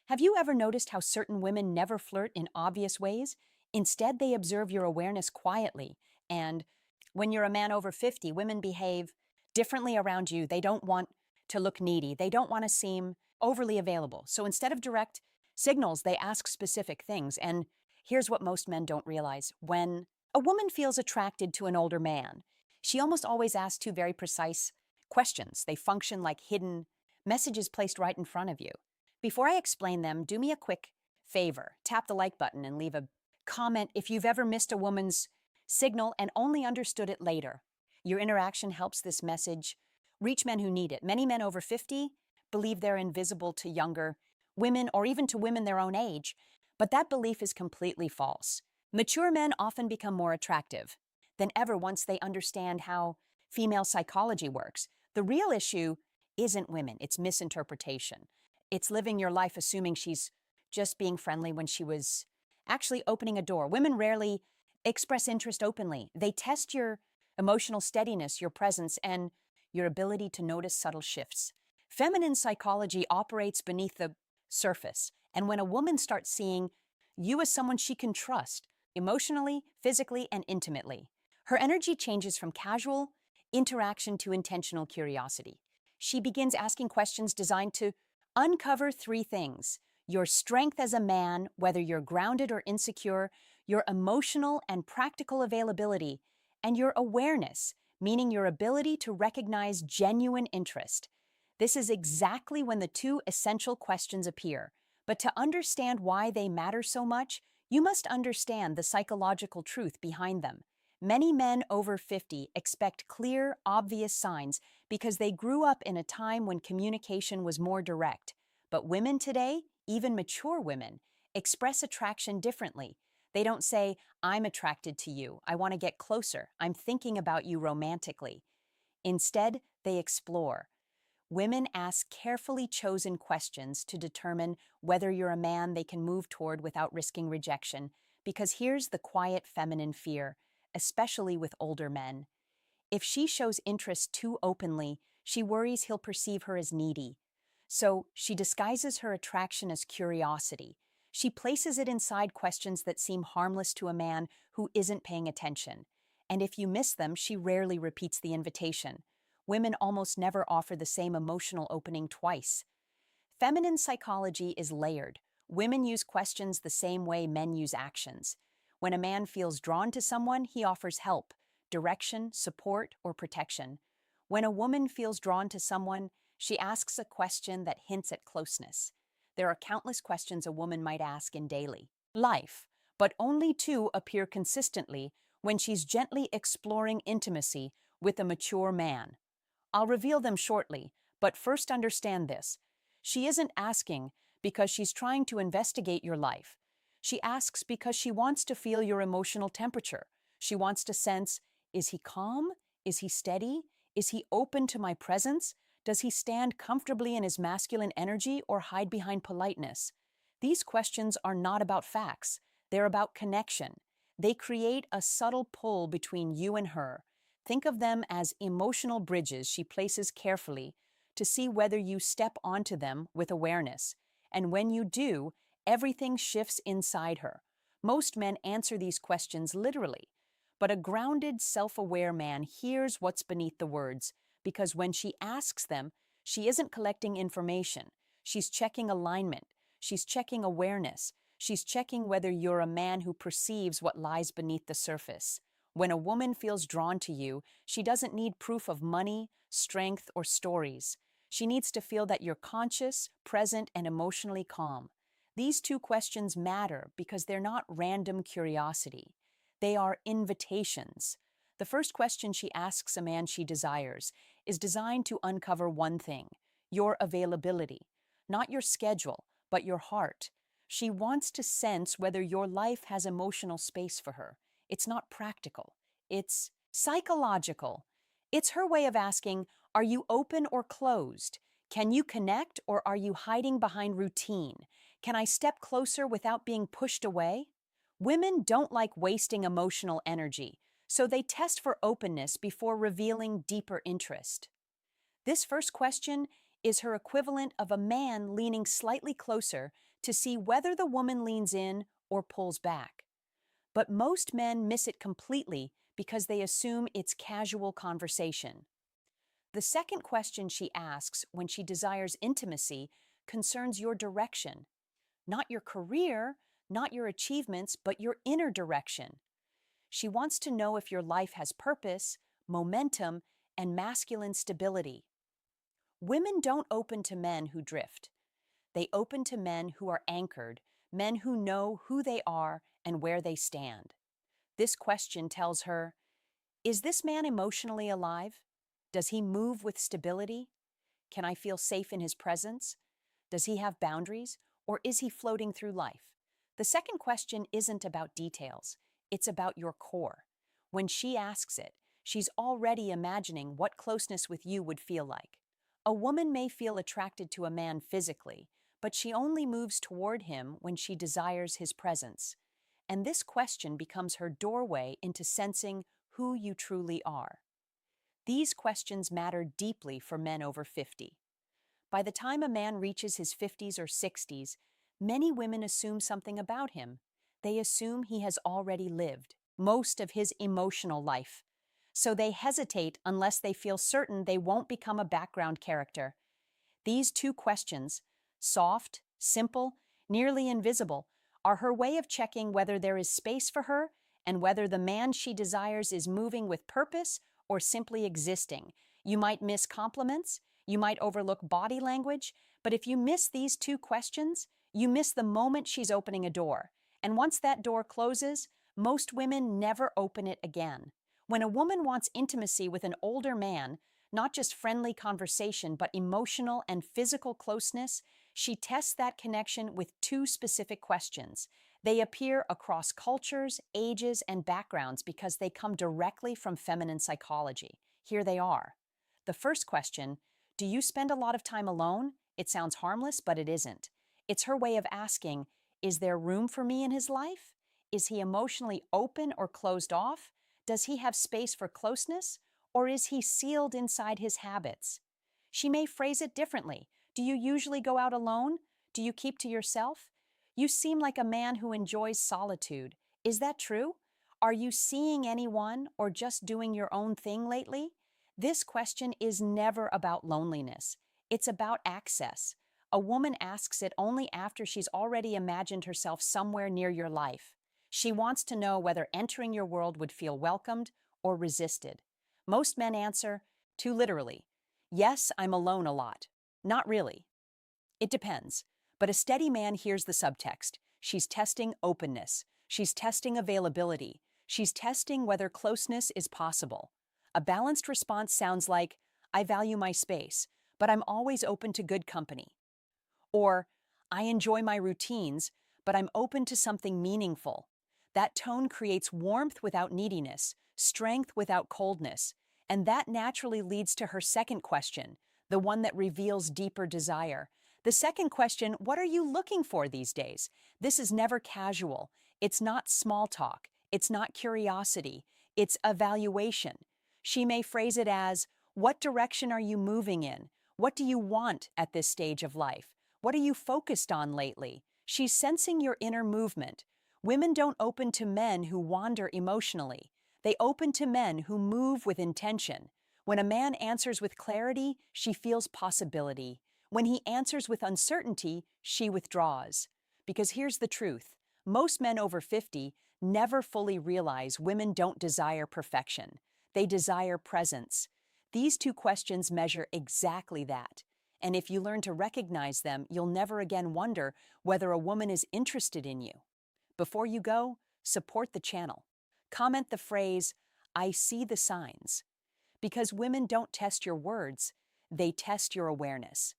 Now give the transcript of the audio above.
Have you ever noticed how certain women never flirt in obvious ways? Instead, they observe your awareness quietly. And when you're a man over 50, women behave differently around you. They don't want to look needy, they don't want to seem overly available. So instead of direct signals, they ask specific things. And here's what most men don't realize: when a woman feels attracted to an older man, she almost always asks two very precise questions. They function like hidden messages placed right in front of you. Before I explain them, do me a quick favor. Tap the like button and leave a comment if you've ever missed a woman's signal and only understood it later. Your interaction helps this message reach men who need it. Many men over 50 believe they're invisible to younger women or even to women their own age, but that belief is completely false. Mature men often become more attractive than ever once they understand how female psychology works. The real issue isn't women, it's misinterpretation. It's living your life assuming she's just being friendly when she was actually opening a door. Women rarely express interest openly. They test your emotional steadiness, your presence, and your ability to notice subtle shifts. Feminine psychology operates beneath the surface, and when a woman starts seeing you as someone she can trust, emotionally, physically, and intimately, her energy changes from casual interaction to intentional curiosity. She begins asking questions designed to uncover three things: your strength as a man, whether you're grounded or insecure, your emotional and practical availability, and your awareness, meaning your ability to recognize genuine interest. This is exactly when the two essential questions appear. But to understand why they matter so much, you must understand the psychological truth behind them. Many men over 50 expect clear, obvious signs because they grew up in a time when communication was more direct. But women today, even mature women, express attraction differently. They don't say, "I'm attracted to you, I want to get closer, I'm thinking about you romantically." Instead, they explore. Women ask carefully chosen questions to determine whether you're a man they can move toward without risking rejection. Because here's the quiet feminine fear, especially with older men. If she shows interest too openly, she worries he'll perceive her as needy. So she disguises her attraction as curiosity. She places it inside questions that seem harmless to a man who isn't paying attention. And if you miss them, she rarely repeats the invitation. Women almost never offer the same emotional opening twice. Feminine psychology is layered. Women use questions the same way men use actions. When a man feels drawn to someone, he offers help, direction, support, or protection. When a woman feels drawn to someone, she asks a question that hints at closeness. There are countless questions a woman might ask in daily life, but only two appear consistently when she's gently exploring intimacy with a mature man. I'll reveal them shortly, but first understand this. She isn't asking because she's trying to investigate your life. She asks because she wants to feel your emotional temperature. She wants to sense, is he calm? Is he steady? Is he open to my presence? Does he stand comfortably in his masculine energy or hide behind politeness? These questions are not about facts. They're about connection. They create a subtle pull between you and her. Think of them as emotional bridges she places carefully to see whether you step onto them with awareness. And when you do, everything shifts inside her. Most men answer these questions literally, but a grounded, self-aware man hears what's beneath the words, because when she asks them, she isn't collecting information. She's checking alignment. She's checking awareness. She's checking whether you're a man who perceives what lies beneath the surface. When a woman feels drawn to you, she doesn't need proof of money, strength, or stories. She needs to feel that you're conscious, present, and emotionally calm. These two questions matter because they're not random curiosity. They are invitations. The first question she asks a man she desires is designed to uncover one thing: your availability. Not your schedule, but your heart. She wants to sense whether your life has emotional space for her. It's not practical. It's psychological. It's her way of asking, are you open or closed? Can you connect or are you hiding behind routine? Can I step closer without being pushed away? Women don't like wasting emotional energy, so they test for openness before revealing deeper interest. This first question is her equivalent of a man leaning slightly closer to see whether the woman leans in or pulls back. But most men miss it completely because they assume it's casual conversation. The second question she asks when she desires intimacy concerns your direction, not your career, not your achievements, but your inner direction. She wants to know if your life has purpose, momentum, and masculine stability. Women don't open to men who drift. They open to men who are anchored, men who know who they are and where they stand. This question tells her, is this man emotionally alive? Does he move with stability? Can I feel safe in his presence? Does he have boundaries, or is he floating through life? The second question isn't about details, it's about your core. When she asks it, she's already imagining what closeness with you would feel like. A woman may feel attracted to a man physically, but she only moves toward him when she desires his presence. And this question becomes her doorway into sensing who you truly are. These questions matter deeply for men over 50. By the time a man reaches his 50s or 60s, many women assume something about him. They assume he has already lived most of his emotional life. So they hesitate unless they feel certain they won't become a background character. These two questions, soft, simple, nearly invisible, are her way of checking whether there is space for her and whether the man she desires is moving with purpose or simply existing. You might miss compliments, you might overlook body language, but if you miss these two questions, you miss the moment she's opening a door. And once that door closes, most women never open it again. When a woman wants intimacy with an older man, not just friendly conversation, but emotional and physical closeness, she tests that connection with two specific questions. They appear across cultures, ages, and backgrounds because they come directly from feminine psychology. Here they are. The first question, do you spend a lot of time alone? It sounds harmless, but it isn't. It's her way of asking, is there room for me in his life? Is he emotionally open or closed off? Does he have space for closeness? Or is he sealed inside his habits? She may phrase it differently. Do you usually go out alone? Do you keep to yourself? You seem like a man who enjoys solitude. Is that true? Are you seeing anyone or just doing your own thing lately? This question is never about loneliness. It's about access. A woman asks it only after she's already imagined herself somewhere near your life. She wants to know whether entering your world would feel welcomed or resisted. Most men answer, too literally, yes, I'm alone a lot. Not really. It depends. But a steady man hears the subtext. She's testing openness. She's testing availability. She's testing whether closeness is possible. A balanced response sounds like, I value my space, but I'm always open to good company. Or, I enjoy my routines, but I'm open to something meaningful. That tone creates warmth without neediness, strength without coldness, and that naturally leads to her second question, the one that reveals deeper desire. The second question, what are you looking for these days? This is never casual. It's not small talk. It's not curiosity. It's evaluation. She may phrase it as, what direction are you moving in? What do you want at this stage of life? What are you focused on lately? She's sensing your inner movement. Women don't open to men who wander emotionally. They open to men who move with intention. When a man answers with clarity, she feels possibility. When he answers with uncertainty, she withdraws. Because here's the truth. Most men over 50 never fully realize women don't desire perfection. They desire presence. These two questions measure exactly that. And if you learn to recognize them, you'll never again wonder whether a woman is interested in you. Before you go, support the channel. Comment the phrase, I see the signs. Because women don't test your words, they test your awareness.